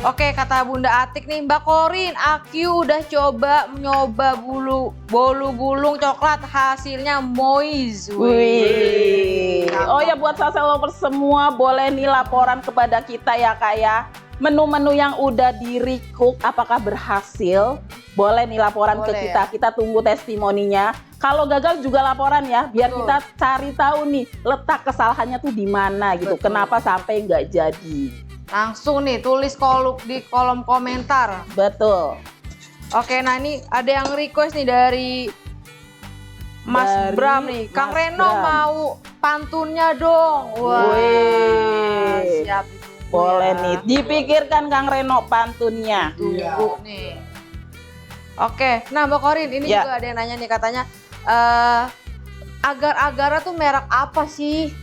Oke, kata Bunda Atik nih, Mbak Korin, Aku udah nyoba bolu gulung coklat, hasilnya moist. Wih. Oh ya, buat salsa lovers semua boleh nih laporan kepada kita ya Kak ya. Menu-menu yang udah di recook apakah berhasil? Boleh nih laporan ke kita. Kita tunggu testimoninya. Kalau gagal juga laporan ya, biar kita cari tahu nih letak kesalahannya tuh di mana gitu. Kenapa sampai nggak jadi? Langsung nih tulis di kolom komentar. Betul. Oke, nah ini ada yang request nih dari Mas Bram nih. Kang Reno mau pantunnya dong. Wah, siap ditunggu. Boleh nih, dipikirkan Kang Reno pantunnya. Tunggu nih. Oke, nah Mbak Korin, ini juga ada yang nanya nih katanya, agar-agara tuh merek apa sih?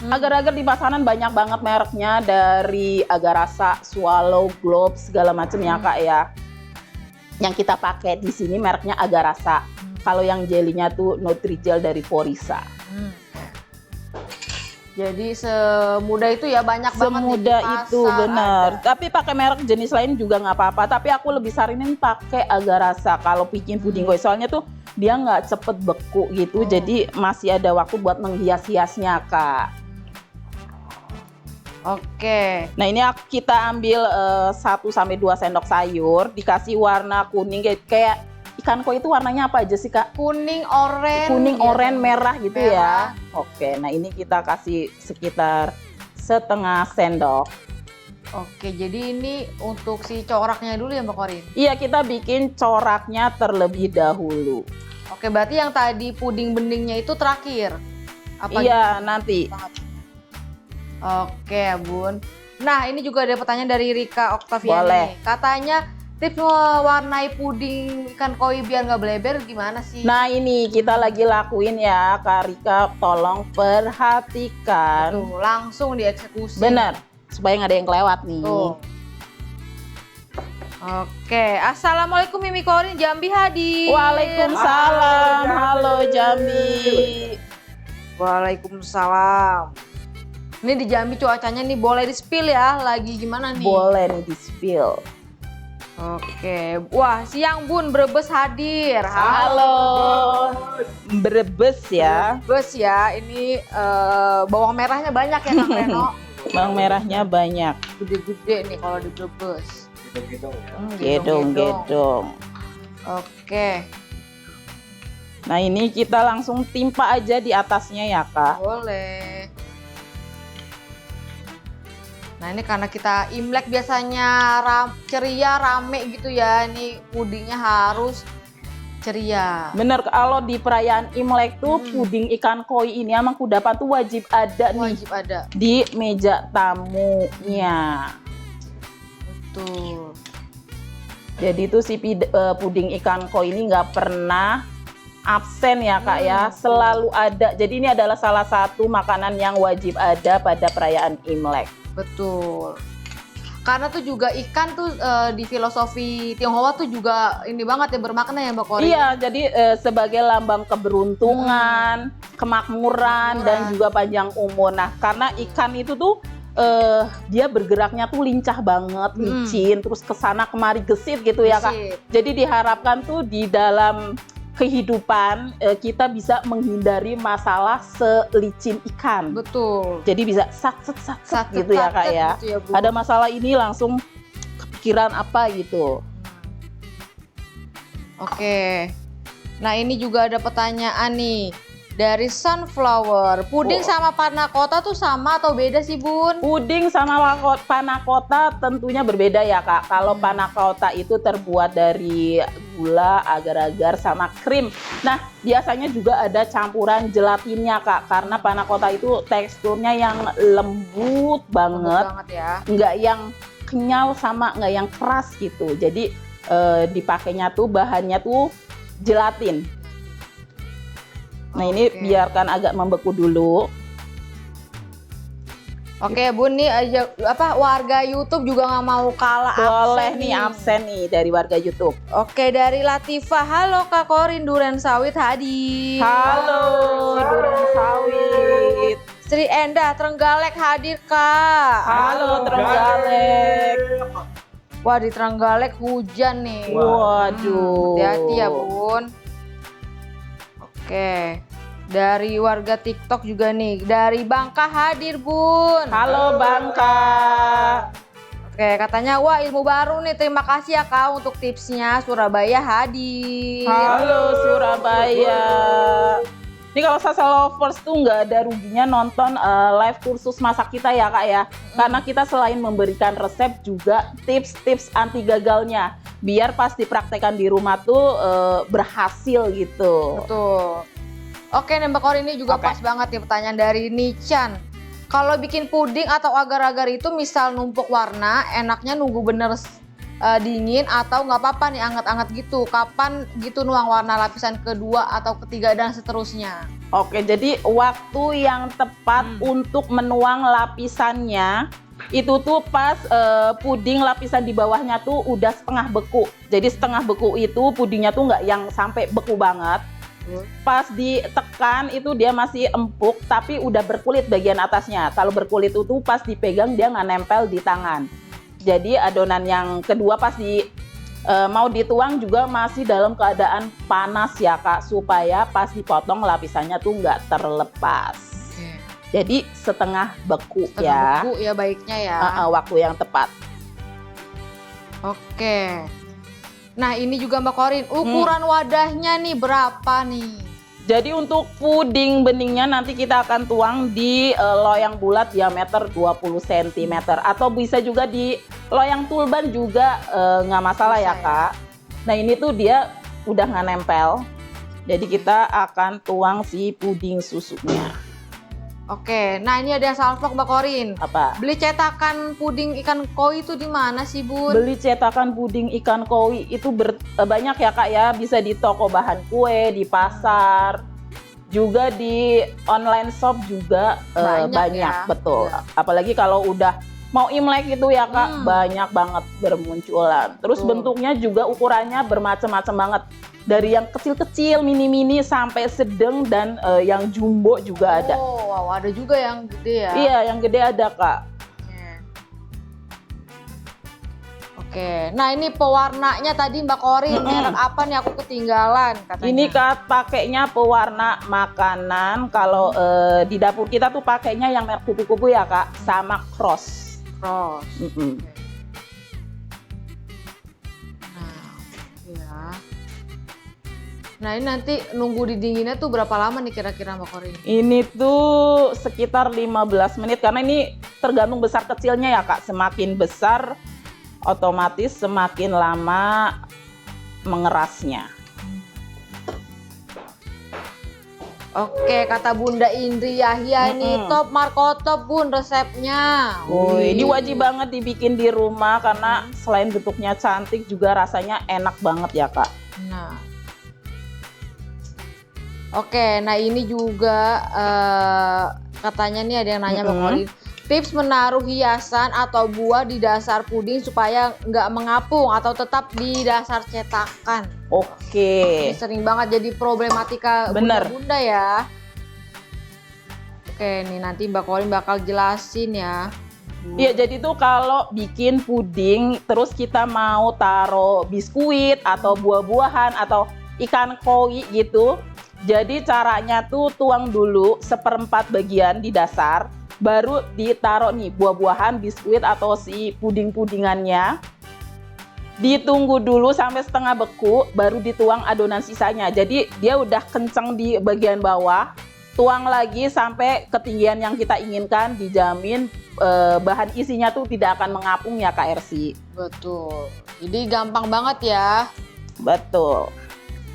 Agar-agar di pasaran banyak banget mereknya, dari Agarasa, Swallow, Globe, segala macam ya Kak ya. Yang kita pakai di sini mereknya Agarasa. Kalau yang jelinya tuh Nutrijel dari Porisa. Jadi semudah itu ya, banyak banget semudah itu bener. Tapi pakai merek jenis lain juga nggak apa-apa. Tapi aku lebih saranin pakai Agarasa kalau bikin puding kue. Soalnya tuh dia nggak cepet beku gitu. Jadi masih ada waktu buat menghias-hiasnya Kak. Oke. Nah ini kita ambil 1-2 sendok sayur, dikasih warna kuning kayak ikan koi itu warnanya apa aja sih Kak? Kuning, oranye. Kuning, oranye, merah gitu ya. Oke, nah ini kita kasih sekitar setengah sendok. Oke, jadi ini untuk si coraknya dulu ya Mbak Korin? Iya, kita bikin coraknya terlebih dahulu. Oke, berarti yang tadi puding beningnya itu terakhir? Iya, nanti. Oke ya Bun. Nah ini juga ada pertanyaan dari Rika Oktaviani. Boleh. Katanya tips mewarnai puding ikan koi biar nggak bleber gimana sih? Nah ini kita lagi lakuin ya Kak Rika, tolong perhatikan. Tuh, langsung dieksekusi. Bener, supaya nggak ada yang kelewat nih. Tuh. Oke, Assalamualaikum Mimi Korin, Jambi hadir. Waalaikumsalam, halo Jambi. Waalaikumsalam. Ini di Jambi cuacanya nih boleh di-spill ya, lagi gimana nih? Boleh nih di-spill. Oke, wah siang Bun, Brebes hadir. Halo, Brebes ya. Brebes ya, ini bawang merahnya banyak ya Kang Reno. Bawang merahnya banyak. Gede-gede nih kalau di Brebes. Gedong-gedong. Oke. Nah ini kita langsung timpa aja di atasnya ya Kak. Boleh. Nah ini karena kita Imlek biasanya ceria, rame gitu ya. Ini pudingnya harus ceria. Bener, kalau di perayaan Imlek tuh puding ikan koi ini sama kudapan tuh wajib ada nih. Wajib ada. Di meja tamunya. Betul. Jadi tuh si puding ikan koi ini nggak pernah absen ya Kak ya. Selalu ada. Jadi ini adalah salah satu makanan yang wajib ada pada perayaan Imlek. Betul. Karena tuh juga ikan tuh di filosofi Tionghoa tuh juga ini banget ya, bermakna ya Mbak Korin. Iya, jadi sebagai lambang keberuntungan, kemakmuran, dan juga panjang umur. Nah, karena ikan itu tuh dia bergeraknya tuh lincah banget, licin, terus kesana kemari gesit gitu ya Kak. Jadi diharapkan tuh di dalam kehidupan kita bisa menghindari masalah selicin ikan. Betul. Jadi bisa satset gitu ya Kak ya. Gitu ya, Bu. Ada masalah ini langsung kepikiran apa gitu. Oke. Nah ini juga ada pertanyaan nih dari Sunflower. Puding sama panna cotta tuh sama atau beda sih Bun? Puding sama panna cotta tentunya berbeda ya Kak. Kalau panna cotta itu terbuat dari gula, agar-agar, sama krim. Nah biasanya juga ada campuran gelatinnya Kak. Karena panna cotta itu teksturnya yang lembut banget. Ya. Nggak yang kenyal sama nggak yang keras gitu. Jadi dipakainya tuh bahannya tuh gelatin. Nah ini biarkan agak membeku dulu. Oke Bun, nih aja warga YouTube juga nggak mau kalah. Boleh nih absen nih dari warga YouTube. Oke, dari Latifah, halo Kak Korin, Duren Sawit hadir. Halo Duren Sawit. Sri Endah Trenggalek hadir Kak. Halo Trenggalek. Wah, di Trenggalek hujan nih. Waduh. Hati-hati ya, Bun. Oke. Dari warga TikTok juga nih. Dari Bangka hadir, Bun. Halo Bangka. Oke, katanya wah ilmu baru nih. Terima kasih ya Kak untuk tipsnya. Surabaya hadir. Halo Surabaya. Ini kalau Sasa Lovers tuh nggak ada ruginya nonton live kursus masak kita ya Kak ya. Karena kita selain memberikan resep juga tips-tips anti gagalnya. Biar pas dipraktekkan di rumah tuh berhasil gitu. Betul. Oke nih Mbak Kori, ini juga pas banget nih pertanyaan dari Nichan. Kalau bikin puding atau agar-agar itu misal numpuk warna, enaknya nunggu bener dingin atau nggak apa-apa nih anget-anget gitu? Kapan gitu nuang warna lapisan kedua atau ketiga dan seterusnya? Oke, jadi waktu yang tepat untuk menuang lapisannya itu tuh pas puding lapisan di bawahnya tuh udah setengah beku. Jadi setengah beku itu pudingnya tuh nggak yang sampai beku banget. Pas ditekan itu dia masih empuk tapi udah berkulit bagian atasnya. Kalau berkulit itu pas dipegang dia nggak nempel di tangan. Jadi adonan yang kedua pas mau dituang juga masih dalam keadaan panas ya Kak, supaya pas dipotong lapisannya tuh nggak terlepas. Jadi setengah beku ya. Beku ya baiknya ya. Waktu yang tepat. Oke. Nah ini juga Mbak Korin, ukuran wadahnya nih berapa nih? Jadi untuk puding beningnya nanti kita akan tuang di loyang bulat diameter 20 cm atau bisa juga di loyang tulban juga nggak masalah ya Kak. Nah ini tuh dia udah nggak nempel. Jadi kita akan tuang si puding susunya. Oke, nah ini ada yang salvok Mbak Korin. Apa? Beli cetakan puding ikan koi itu di mana sih Bun? Beli cetakan puding ikan koi itu banyak ya Kak ya. Bisa di toko bahan kue, di pasar, juga di online shop juga banyak ya? Betul. Ya. Apalagi kalau udah mau Imlek itu ya Kak, banyak banget bermunculan. Terus bentuknya juga ukurannya bermacam-macam banget. Dari yang kecil-kecil, mini-mini sampai sedang dan yang jumbo juga ada. Oh, wow, ada juga yang gede ya? Iya, yang gede ada Kak. Oke, nah ini pewarnanya tadi Mbak Korin, merek apa nih aku ketinggalan katanya? Ini Kak pakainya pewarna makanan. Kalau di dapur kita tuh pakainya yang merek kupu-kupu ya Kak, sama Cross. Cross. Nah ini nanti nunggu didinginnya tuh berapa lama nih kira-kira Mbak Korin? Ini tuh sekitar 15 menit karena ini tergantung besar kecilnya ya Kak. Semakin besar otomatis semakin lama mengerasnya. Oke, kata Bunda Indri Yahya nih, top markotop Bun resepnya. Ini wajib banget dibikin di rumah karena selain bentuknya cantik juga rasanya enak banget ya Kak. Nah. Oke, nah ini juga katanya nih ada yang nanya Mbak Korin. Tips menaruh hiasan atau buah di dasar puding supaya nggak mengapung atau tetap di dasar cetakan. Oke. Ini sering banget jadi problematika bunda-bunda ya. Oke, nih nanti Mbak Korin bakal jelasin ya. Iya, jadi tuh kalau bikin puding terus kita mau taruh biskuit atau buah-buahan atau ikan koi gitu. Jadi caranya tuh tuang dulu 1/4 bagian di dasar, baru ditaruh nih buah-buahan, biskuit atau si puding-pudingannya. Ditunggu dulu sampai setengah beku, baru dituang adonan sisanya. Jadi dia udah kenceng di bagian bawah, tuang lagi sampai ketinggian yang kita inginkan, dijamin bahan isinya tuh tidak akan mengapung ya Kak Ersi. Betul, jadi gampang banget ya. Betul.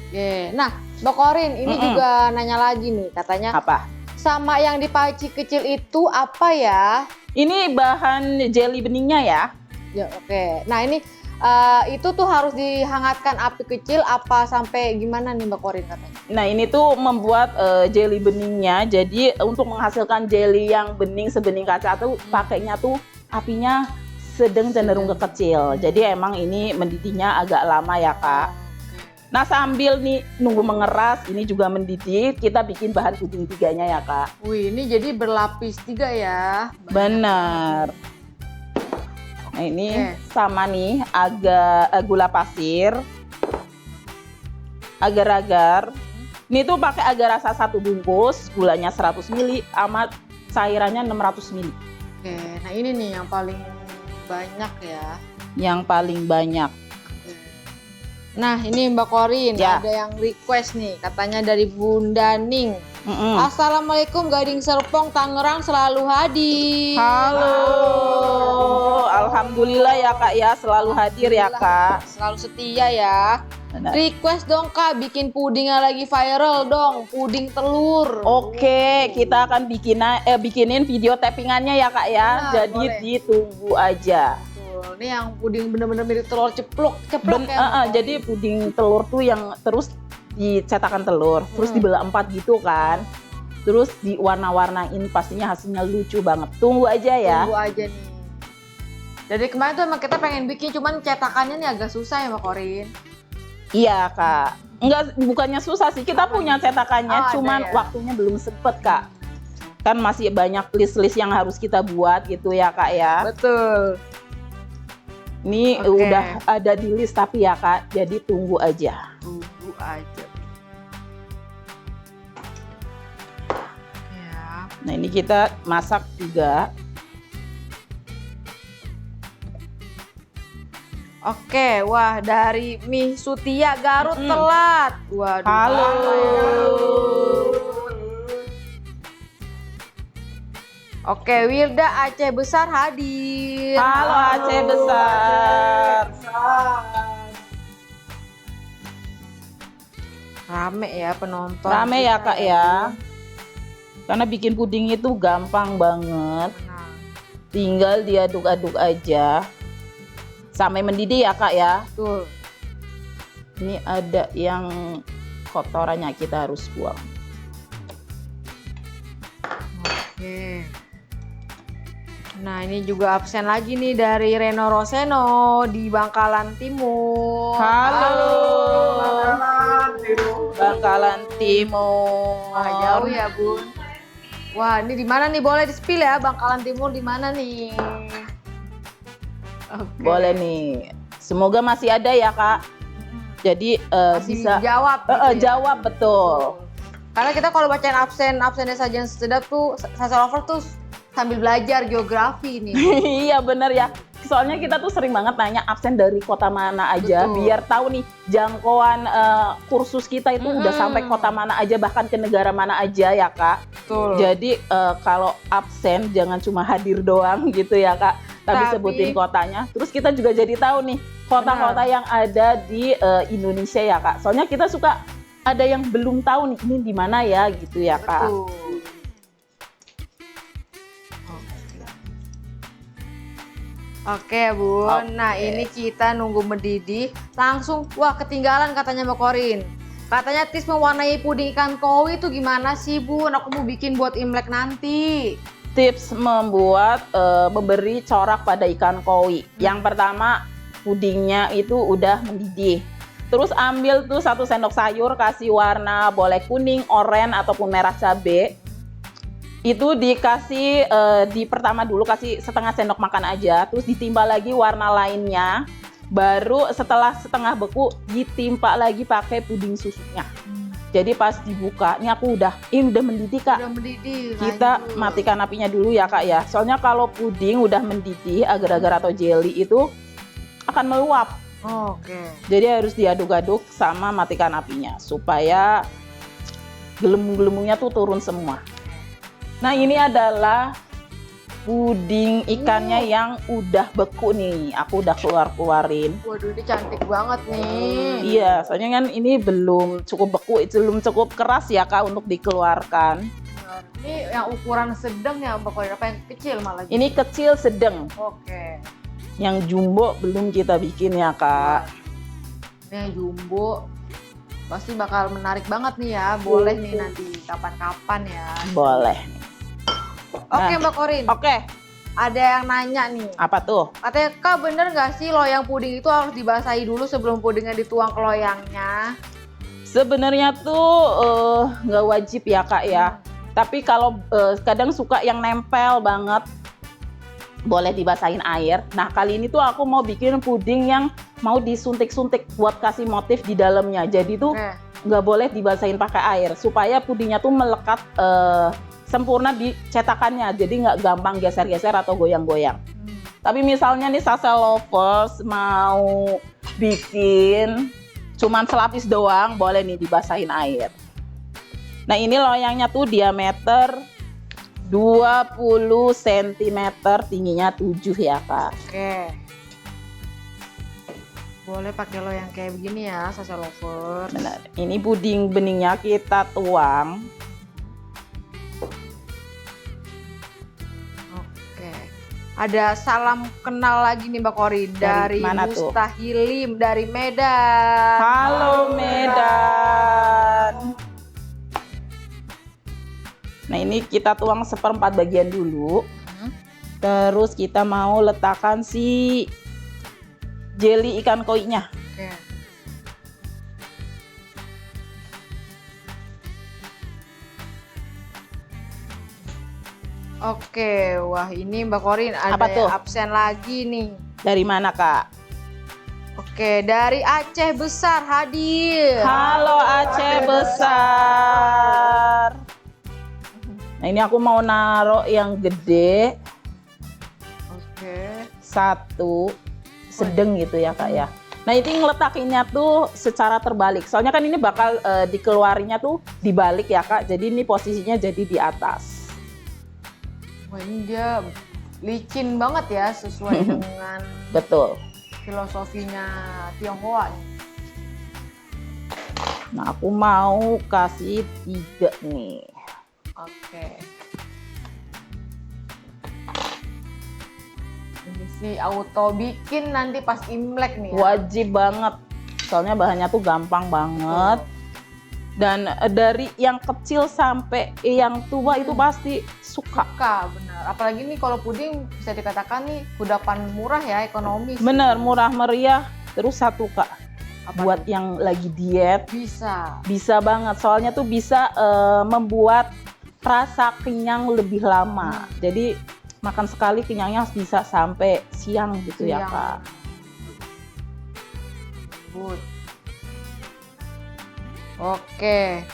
Oke, nah Mbak Korin ini juga nanya lagi nih, katanya apa? Sama yang di panci kecil itu apa ya? Ini bahan jelly beningnya ya. Ya oke. Nah ini itu tuh harus dihangatkan api kecil apa sampai gimana nih Mbak Korin katanya? Nah ini tuh membuat jelly beningnya. Jadi untuk menghasilkan jelly yang bening sebening kaca tuh pakainya tuh apinya sedang cenderung ke kecil. Jadi emang ini mendidihnya agak lama ya Kak. Nah sambil nih nunggu mengeras, ini juga mendidih, kita bikin bahan puding tiganya ya Kak. Wih ini jadi berlapis 3 ya. Bener. Nah ini sama nih gula pasir, agar-agar. Ini tuh pakai agar rasa 1 bungkus, gulanya 100 ml, sama cairannya 600 ml. Oke, nah ini nih yang paling banyak ya. Yang paling banyak. Nah ini Mbak Korin, Ya. ada yang request nih, katanya dari Bunda Ning. Assalamualaikum Gading Serpong, Tangerang selalu hadir. Halo. Alhamdulillah ya Kak ya, selalu hadir ya Kak. Selalu setia ya. Benar. Request dong Kak, bikin pudingnya lagi viral dong, puding telur. Oke, kita akan bikinin video tappingannya ya Kak ya. Benar, Jadi boleh. ditunggu aja. Betul, ini yang puding bener-bener mirip telur ceplok ya. Jadi puding telur tuh yang terus dicetakan telur, terus dibelah 4 gitu kan. Terus diwarna-warnain, pastinya hasilnya lucu banget. Tunggu aja ya. Tunggu aja nih. Dari kemarin tuh emang kita pengen bikin, cuman cetakannya nih agak susah ya Mbak Korin. Iya Kak. Enggak, bukannya susah sih. Kita punya cetakannya, Oh, ada cuman ya? waktunya belum sempet Kak. Kan masih banyak list-list yang harus kita buat gitu ya Kak ya. Betul. Ini Oke. udah ada di list tapi ya Kak, jadi tunggu aja. Tunggu aja. Ya. Nah ini kita masak juga. Oke, wah dari Mih Sutia Garut telat. Waduh. Halo. Oke, Wilda Aceh Besar hadir. Halo Aceh Besar. Rame ya penonton. Rame ya kita Kak ya. Karena bikin puding itu gampang banget. Nah, Tinggal diaduk-aduk aja. Sampai mendidih ya Kak ya. betul. Ini ada yang kotorannya kita harus buang. Oke. Nah ini juga absen lagi nih dari Reno Roseno di Bangkalan Timur. Halo. Bangkalan Timur. Wah jauh ya Bun. Wah ini di mana nih, boleh di-spill ya, Bangkalan Timur di mana nih? Oke. Boleh nih. Semoga masih ada ya Kak. Jadi Masih bisa jawab. Gitu ya? jawab betul. Karena kita kalau bacain absennya saja yang sedap tuh, Sasa Lover tuh sambil belajar geografi nih. Iya bener ya. Soalnya kita tuh sering banget nanya absen dari kota mana aja. Betul. Biar tahu nih jangkauan kursus kita itu udah sampai kota mana aja, bahkan ke negara mana aja ya Kak. Betul. Jadi kalau absen jangan cuma hadir doang gitu ya Kak. Tapi sebutin kotanya. Terus kita juga jadi tahu nih kota-kota yang ada di Indonesia ya Kak. Soalnya kita suka ada yang belum tahu nih ini di mana ya gitu ya Kak. Betul. Oke Bun, Oke. nah ini kita nunggu mendidih, langsung wah ketinggalan katanya Mbak Korin. Katanya tips mewarnai puding ikan koi itu gimana sih Bun? Aku mau bikin buat Imlek nanti. Tips membuat memberi corak pada ikan koi. Yang pertama pudingnya itu udah mendidih. Terus ambil tuh 1 sendok sayur, kasih warna boleh kuning, oranye ataupun merah cabe. Itu dikasih di pertama dulu kasih setengah sendok makan aja, terus ditimpa lagi warna lainnya. Baru setelah setengah beku ditimpa lagi pakai puding susunya. Jadi pas dibuka, ini udah mendidih Kak. Udah mendidih. Kita lanjut. matikan apinya dulu ya Kak ya. Soalnya kalau puding udah mendidih agar-agar atau jelly itu akan meluap. Oke. Jadi harus diaduk-aduk sama matikan apinya supaya gelembung-gelembungnya tuh turun semua. Nah ini adalah puding ikannya yang udah beku nih. Aku udah keluarin. Waduh ini cantik banget nih. Iya, soalnya kan ini belum cukup beku, belum cukup keras ya Kak untuk dikeluarkan. Ini yang ukuran sedang ya Mbak Korin, apa yang kecil malah? Ini kecil sedang. Oke. Yang jumbo belum kita bikin ya Kak. Ini yang jumbo pasti bakal menarik banget nih ya. Boleh nih nanti kapan-kapan ya. Boleh. Oke Nah. Mbak Korin, Oke, ada yang nanya nih. apa tuh? Katanya Kak bener nggak sih loyang puding itu harus dibasahi dulu sebelum pudingnya dituang ke loyangnya? Sebenarnya tuh nggak wajib ya Kak ya. Tapi kalau kadang suka yang nempel banget. boleh dibasahin air. Nah, kali ini tuh aku mau bikin puding yang mau disuntik-suntik buat kasih motif di dalamnya. Jadi tuh nggak boleh dibasahin pakai air supaya pudingnya tuh melekat sempurna di cetakannya. Jadi nggak gampang geser-geser atau goyang-goyang. Tapi misalnya nih Sasa Lovers mau bikin cuman selapis doang, boleh nih dibasahin air. Nah, ini loyangnya tuh diameter 20 cm, tingginya 7 ya Kak. Oke. Boleh pakai loyang kayak begini ya, Sasa Lovers. Benar. Ini puding beningnya kita tuang. Oke. Ada salam kenal lagi nih Mbak Kori dari mana tuh? Mustahilim dari Medan. Halo Medan. Nah, ini kita tuang 1/4 bagian dulu. Terus kita mau letakkan si jelly ikan koinya. Oke. Oke, wah ini Mbak Korin ada Apa tuh? yang absen lagi nih. Dari mana Kak? Oke, dari Aceh Besar hadir. Halo Aceh Besar. Nah, ini aku mau naruh yang gede, Oke. 1 sedang gitu ya Kak ya. Nah, ini ngeletakinnya tuh secara terbalik. Soalnya kan ini bakal dikeluarinya tuh dibalik ya Kak. Jadi ini posisinya jadi di atas. Wah ini dia licin banget ya sesuai dengan Betul. filosofinya Tionghoa. Nah, aku mau kasih 3 nih. Oke. Ini sih auto bikin nanti pas Imlek nih ya. Wajib banget. Soalnya bahannya tuh gampang banget. Dan dari yang kecil sampai yang tua itu pasti suka. Suka, benar. Apalagi nih kalau puding bisa dikatakan nih kudapan murah ya, ekonomis. Bener, murah meriah. Terus 1 Kak, Apa buat tuh? yang lagi diet Bisa. bisa banget. Soalnya tuh bisa membuat rasa kenyang lebih lama. Jadi makan sekali kenyangnya bisa sampai siang gitu ya Siang. Kak. Good. Oke.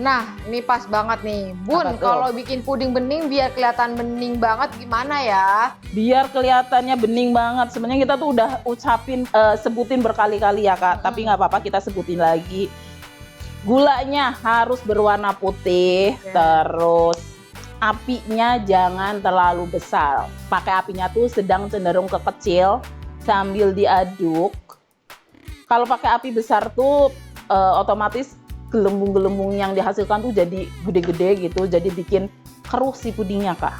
Nah, ini pas banget nih. Bun, Apa tuh? kalau bikin puding bening biar kelihatan bening banget gimana ya? Biar kelihatannya bening banget. Sebenarnya kita tuh udah sebutin berkali-kali ya Kak. Tapi nggak apa-apa, kita sebutin lagi. Gulanya harus berwarna putih. Oke. Terus apinya jangan terlalu besar. Pakai apinya tuh sedang cenderung ke kecil sambil diaduk. Kalau pakai api besar tuh otomatis gelembung-gelembung yang dihasilkan tuh jadi gede-gede gitu. Jadi bikin keruh si pudingnya Kak.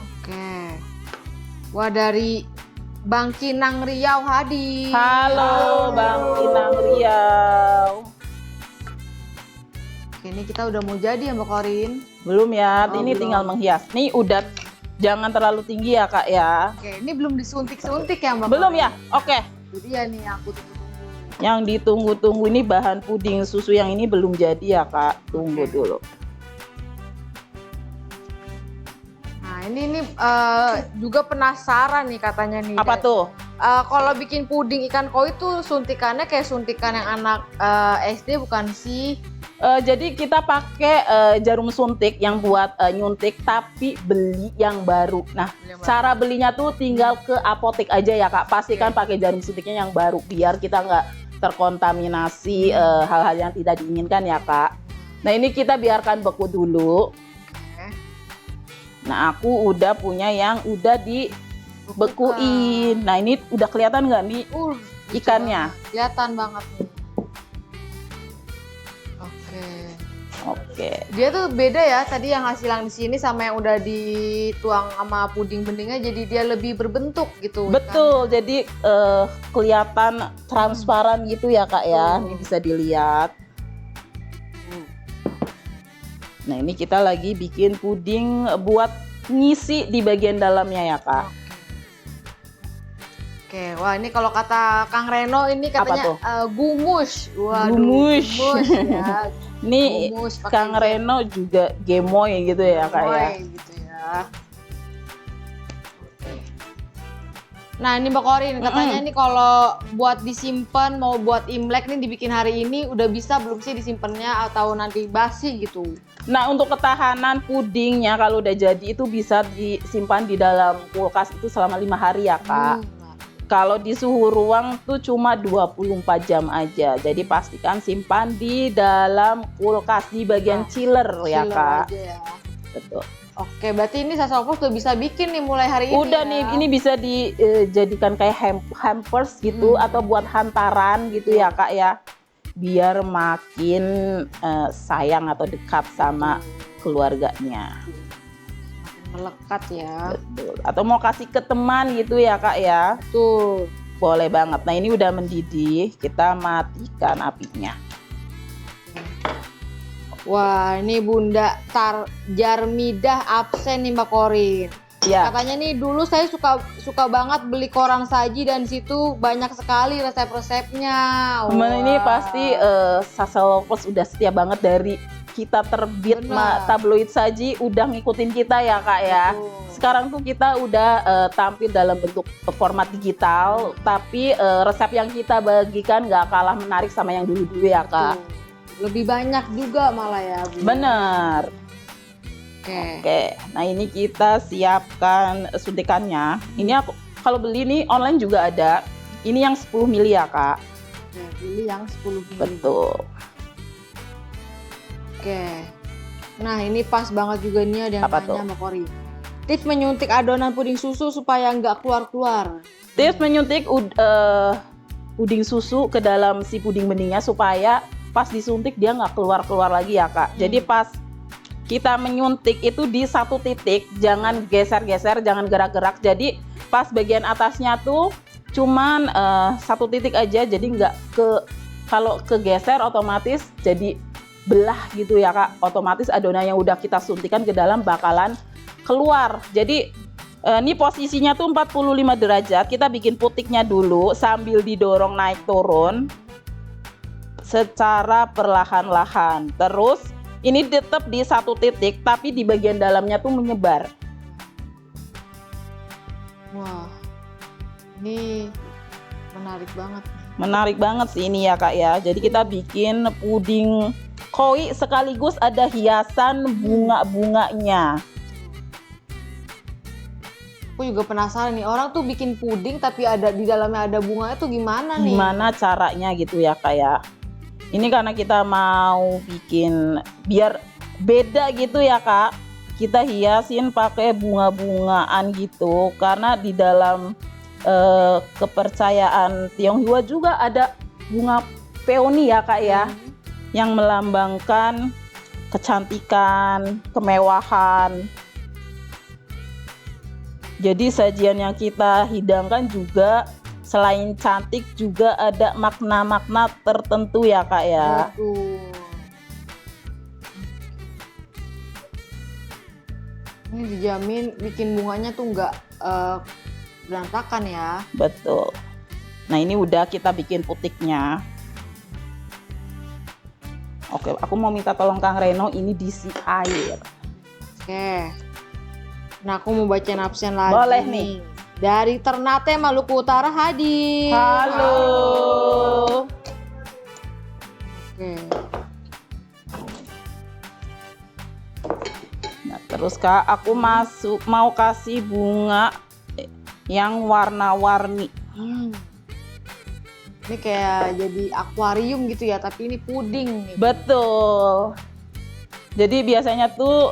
Oke. Wah, dari Bang Kinang Riau hadir. Halo Bang Inang Riau. Oke, ini kita udah mau jadi ya Mbak Korin. Belum ya, Oh, ini belum. tinggal menghias. Nih udah, jangan terlalu tinggi ya Kak ya. Oke, ini belum disuntik-suntik ya Mbak Belum Korin? ya? Oke. Jadi ya nih aku tunggu-tunggu. Yang ditunggu-tunggu ini bahan puding susu yang ini belum jadi ya Kak. Tunggu Oke. dulu. Nah, ini juga penasaran nih katanya nih. Apa tuh? Kalau bikin puding ikan koi itu suntikannya kayak suntikan yang anak SD bukan sih? Jadi kita pakai jarum suntik yang buat nyuntik, tapi beli yang baru. Nah, Beli yang baru. cara belinya tuh tinggal ke apotek aja ya Kak. Pastikan pakai jarum suntiknya yang baru biar kita nggak terkontaminasi hal-hal yang tidak diinginkan ya Kak. Nah, ini kita biarkan beku dulu. Oke. Nah, aku udah punya yang udah dibekuin. Nah, ini udah kelihatan nggak nih lucu ikannya? banget. Kelihatan banget nih. Oke. Oke. Dia tuh beda ya tadi yang hasilan di sini sama yang udah dituang sama puding beningnya, jadi dia lebih berbentuk gitu. Betul, jadi kelihatan transparan gitu ya Kak ya. Ini bisa dilihat. Nah, ini kita lagi bikin puding buat ngisi di bagian dalamnya ya Kak. Oke, wah ini kalau kata Kang Reno ini Apa katanya tuh? gumus. Waduh, Gumus. gumus ya. Ini Humus pakai Kang Reno juga gemoy gitu ya Kak ya. gemoy gitu ya. Nah ini Mbak Korin, katanya nih kalau buat disimpan mau buat Imlek nih dibikin hari ini udah bisa belum sih disimpannya atau nanti basi gitu? Nah untuk ketahanan pudingnya kalau udah jadi itu bisa disimpan di dalam kulkas itu selama 5 hari ya Kak. Kalau di suhu ruang tuh cuma 24 jam aja. Jadi pastikan simpan di dalam kulkas di bagian chiller ya Chiller Kak. aja ya. Betul. Oke, berarti ini Sasopus udah bisa bikin nih mulai hari ini. Udah ya? nih, ini bisa dijadikan kayak hampers gitu atau buat hantaran gitu ya Kak ya. Biar makin sayang atau dekat sama keluarganya. Melekat ya. Betul. Atau mau kasih ke teman gitu ya Kak ya. Tuh. Boleh banget. Nah ini udah mendidih, kita matikan apinya. Wah, ini Bunda Jarmidah absen nih Mbak Korin. Ya. Katanya nih dulu saya suka banget beli koran saji dan di situ banyak sekali resep-resepnya. Temen ini pasti Sasalovers udah setia banget dari kita terbit tabloid saji udah ngikutin kita ya Kak ya. Betul. Sekarang tuh kita udah tampil dalam bentuk format digital, tapi resep yang kita bagikan nggak kalah menarik sama yang dulu-dulu ya Kak. Betul. Lebih banyak juga malah ya Bu. Bener. Oke, nah ini kita siapkan suntikannya. Ini aku kalau beli nih online juga ada. Ini yang 10 mili ya Kak. Oke, pilih yang 10 mili. Betul. Oke. Nah ini pas banget juga nih ada yang Apa tanya tuh? Mbak Korin. Tips menyuntik adonan puding susu supaya nggak keluar-keluar. Tips menyuntik puding susu ke dalam si puding beningnya supaya pas disuntik dia nggak keluar-keluar lagi ya Kak. Jadi pas kita menyuntik itu di satu titik, jangan geser-geser, jangan gerak-gerak. Jadi pas bagian atasnya tuh cuman satu titik aja, jadi nggak kalau kegeser otomatis jadi belah gitu ya Kak. Otomatis adonan yang udah kita suntikan ke dalam bakalan keluar. Jadi ini posisinya tuh 45 derajat. Kita bikin putiknya dulu sambil didorong naik turun secara perlahan-lahan. Terus ini tetap di satu titik tapi di bagian dalamnya tuh menyebar. Wah, ini menarik banget. Menarik banget sih ini ya Kak ya. Jadi kita bikin puding koi sekaligus ada hiasan bunga-bunganya. Aku juga penasaran nih, orang tuh bikin puding tapi ada di dalamnya ada bunganya tuh gimana nih? Gimana caranya gitu ya Kak ya. Ini karena kita mau bikin biar beda gitu ya Kak. Kita hiasin pakai bunga-bungaan gitu. Karena di dalam kepercayaan Tionghoa juga ada bunga peony ya Kak ya. Yang melambangkan kecantikan, kemewahan. Jadi sajian yang kita hidangkan juga selain cantik juga ada makna-makna tertentu ya Kak ya. Betul. Ini dijamin bikin bunganya tuh nggak berantakan ya. Betul. Nah ini udah kita bikin putiknya. Oke, aku mau minta tolong Kang Reno ini diisi air. Oke. Nah aku mau bacain absen lagi. Boleh nih. Dari Ternate Maluku Utara hadir. Halo. Oke. Nah, terus Kak, aku mau kasih bunga yang warna-warni. Ini kayak jadi akuarium gitu ya, tapi ini puding nih. Betul. Jadi biasanya tuh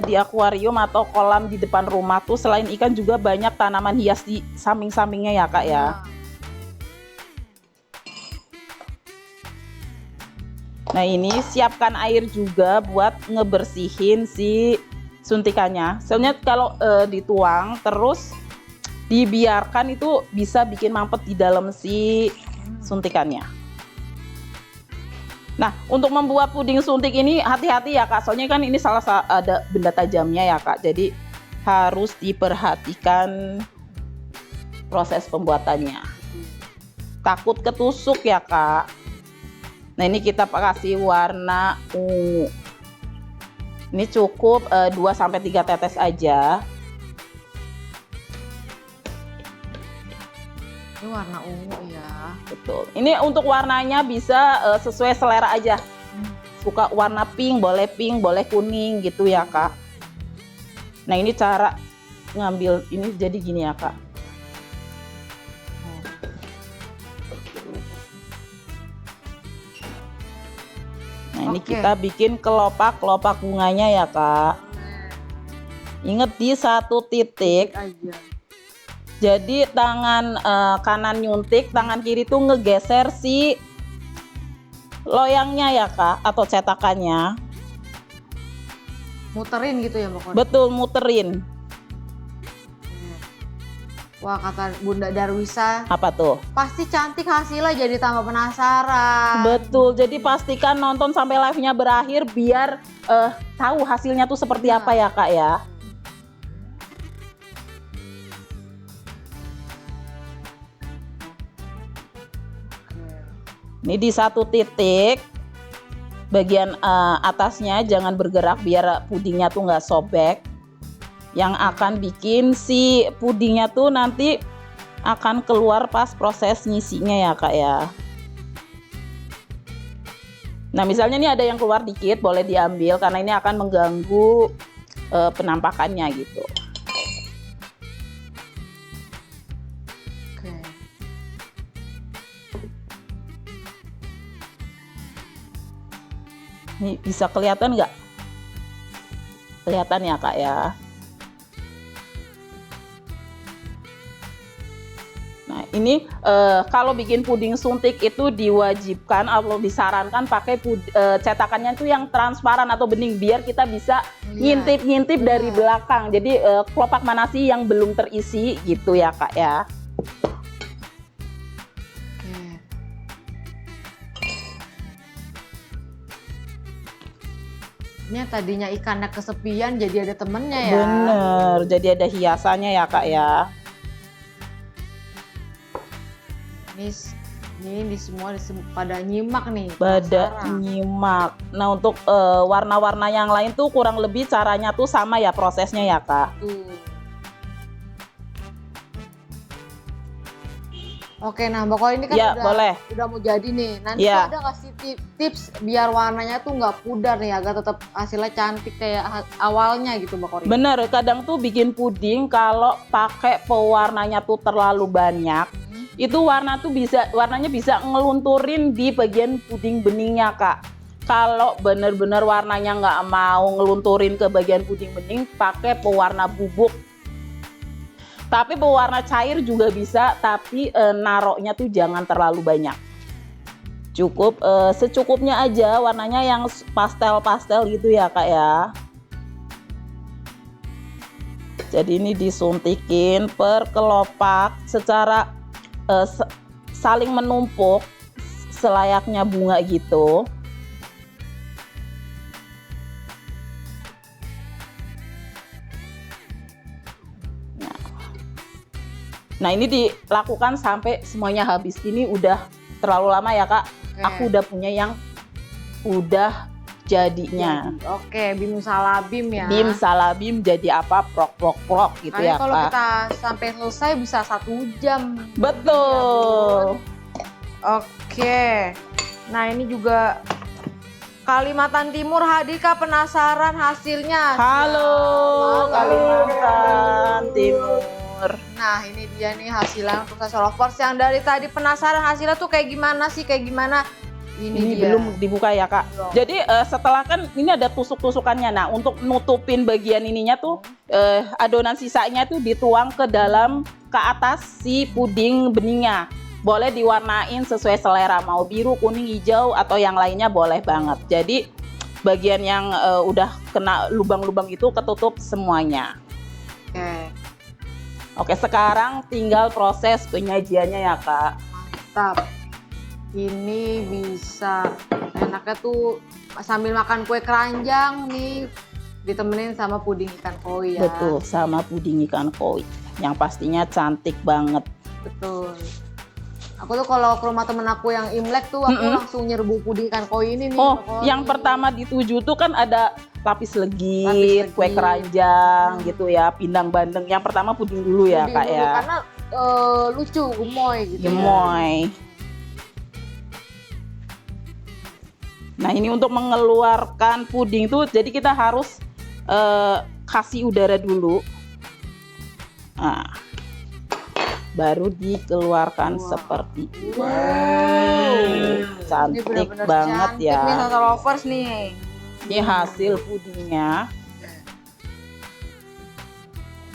di akuarium atau kolam di depan rumah tuh selain ikan juga banyak tanaman hias di samping-sampingnya ya Kak ya. Nah ini siapkan air juga buat ngebersihin si suntikannya. Soalnya kalau dituang terus dibiarkan itu bisa bikin mampet di dalam si suntikannya. Nah, untuk membuat puding suntik ini hati-hati ya Kak, soalnya kan ini ada benda tajamnya ya Kak, jadi harus diperhatikan proses pembuatannya. Takut ketusuk ya Kak. Nah ini kita kasih warna ungu. Ini cukup 2-3 tetes aja. Ini warna ungu ya. Betul. Ini untuk warnanya bisa sesuai selera aja. Suka warna pink, boleh kuning gitu ya Kak. Nah ini cara ngambil ini jadi gini ya Kak. Nah ini kita bikin kelopak bunganya ya Kak. Ingat di satu titik. Jadi tangan kanan nyuntik, tangan kiri tuh ngegeser si loyangnya ya Kak, atau cetakannya. Muterin gitu ya Mbak Kori? Betul, muterin. Wah, kata Bunda Darwisa, Apa tuh? pasti cantik hasilnya, jadi tambah penasaran. Betul, jadi pastikan nonton sampai live-nya berakhir biar tahu hasilnya tuh seperti apa ya Kak ya. Ini di satu titik, bagian atasnya jangan bergerak biar pudingnya tuh nggak sobek. Yang akan bikin si pudingnya tuh nanti akan keluar pas proses ngisinya ya Kak ya. Nah misalnya ini ada yang keluar dikit, boleh diambil karena ini akan mengganggu penampakannya gitu. Oke. Ini bisa kelihatan nggak? Kelihatan ya Kak ya. Nah ini kalau bikin puding suntik itu diwajibkan atau disarankan pakai cetakannya itu yang transparan atau bening biar kita bisa ngintip-ngintip dari belakang. Jadi kelopak mana sih yang belum terisi gitu ya Kak ya. Ini yang tadinya ikannya kesepian jadi ada temennya ya. Bener, jadi ada hiasannya ya Kak ya. Ini semua pada nyimak nih. Pada nyimak. Nah untuk warna-warna yang lain tuh kurang lebih caranya tuh sama ya prosesnya ya Kak. Oke, nah Mbak Koi ini kan ya, udah mau jadi nih. Nanti ada nggak sih tips biar warnanya tuh nggak pudar nih, agar tetap hasilnya cantik kayak awalnya gitu Mbak Koi? Bener, kadang tuh bikin puding kalau pakai pewarnanya tuh terlalu banyak, itu warnanya bisa ngelunturin di bagian puding beningnya Kak. Kalau bener-bener warnanya nggak mau ngelunturin ke bagian puding bening, pakai pewarna bubuk. Tapi pewarna cair juga bisa, tapi naroknya tuh jangan terlalu banyak. Cukup secukupnya aja, warnanya yang pastel-pastel gitu ya Kak ya. Jadi ini disuntikin per kelopak secara saling menumpuk selayaknya bunga gitu. Nah ini dilakukan sampai semuanya habis. Ini udah terlalu lama ya Kak. Aku udah punya yang udah jadinya. Oke, bim salabim ya. Bim salabim jadi apa? Prok gitu ya Kak. Kalau kita sampai selesai bisa 1 jam. Betul. Oke. Nah ini juga Kalimantan Timur, Hadika penasaran hasilnya. Halo Kalimantan Timur. Nah ini dia nih hasilnya untuk Sasa Lovers yang dari tadi penasaran hasilnya tuh kayak gimana sih, kayak gimana. Ini dia. Belum dibuka ya Kak. Belum. Jadi setelah kan ini ada tusuk-tusukannya. Nah untuk nutupin bagian ininya tuh adonan sisanya tuh dituang ke dalam ke atas si puding beningnya. Boleh diwarnain sesuai selera, mau biru, kuning, hijau atau yang lainnya boleh banget. Jadi bagian yang udah kena lubang-lubang itu ketutup semuanya. Oke, sekarang tinggal proses penyajiannya ya Kak. Mantap. Ini bisa enaknya tuh sambil makan kue keranjang nih, ditemenin sama puding ikan koi ya. Betul, sama puding ikan koi yang pastinya cantik banget. Betul. Aku tuh kalau ke rumah temen aku yang Imlek tuh aku langsung nyerbu puding ikan koi ini nih. Oh, Mbak Kori. yang pertama dituju tuh kan ada lapis legit, kue keranjang gitu ya, pindang bandeng. Yang pertama puding dulu ya, Puding Kak dulu, ya. karena lucu, gemoy gitu. Gemoy. Nah, ini untuk mengeluarkan puding tuh jadi kita harus kasih udara dulu. Nah, baru dikeluarkan seperti ini. Cantik Ini bener-bener banget cantik ya. nih Salsa Lovers nih. Ini hasil pudingnya.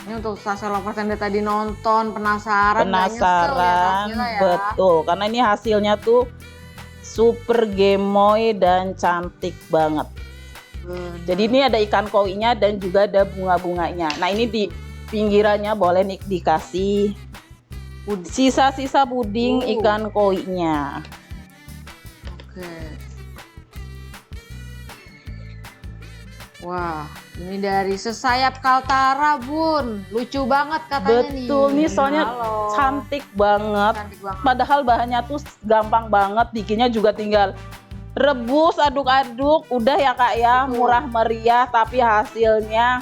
Ini untuk Salsa Lovers yang dari tadi nonton penasaran, nggak nyesel Penasaran, ya, ya. betul. Karena ini hasilnya tuh super gemoy dan cantik banget. Jadi ini ada ikan koinya dan juga ada bunga-bunganya. Nah, ini di pinggirannya boleh nih dikasih sisa-sisa puding ikan koinya. Oke. Wah, ini dari sesayap Kaltara, Bun. Lucu banget katanya nih. Betul nih, soalnya Halo. cantik banget. Cantik banget. Padahal bahannya tuh gampang banget, bikinnya juga tinggal rebus, aduk-aduk, udah ya Kak ya, Betul. murah meriah tapi hasilnya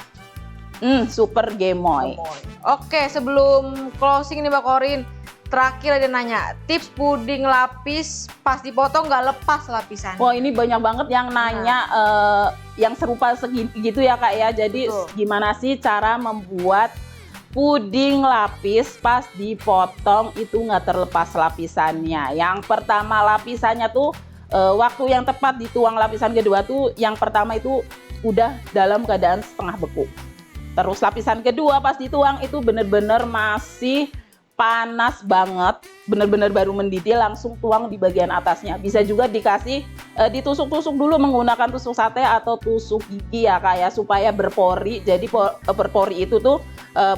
super gemoy. Oke, sebelum closing nih Mbak Korin, terakhir ada nanya, tips puding lapis pas dipotong nggak lepas lapisan? Wah, ini banyak banget yang nanya yang serupa gitu ya Kak ya. Jadi Betul. gimana sih cara membuat puding lapis pas dipotong itu nggak terlepas lapisannya? Yang pertama lapisannya tuh waktu yang tepat dituang lapisan kedua tuh yang pertama itu udah dalam keadaan setengah beku. Terus lapisan kedua pas dituang itu bener-bener masih panas banget, bener-bener baru mendidih, langsung tuang di bagian atasnya. Bisa juga dikasih ditusuk-tusuk dulu menggunakan tusuk sate atau tusuk gigi ya Kak ya, supaya berpori. Jadi berpori itu tuh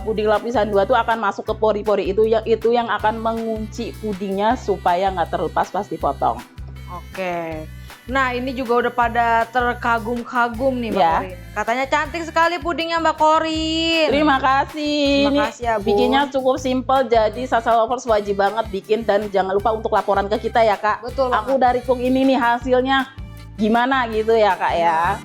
puding lapisan 2 tuh akan masuk ke pori-pori itu yang akan mengunci pudingnya supaya nggak terlepas pas dipotong. Oke. Nah, ini juga udah pada terkagum-kagum nih Mbak Ya. Korin. Katanya cantik sekali pudingnya Mbak Korin. Terima kasih. Terima kasih ya, Bu. Bikinnya cukup simple, jadi Salsa Lovers wajib banget bikin dan jangan lupa untuk laporan ke kita ya Kak. Betul Aku dari Cook ini nih hasilnya gimana gitu ya Kak ya.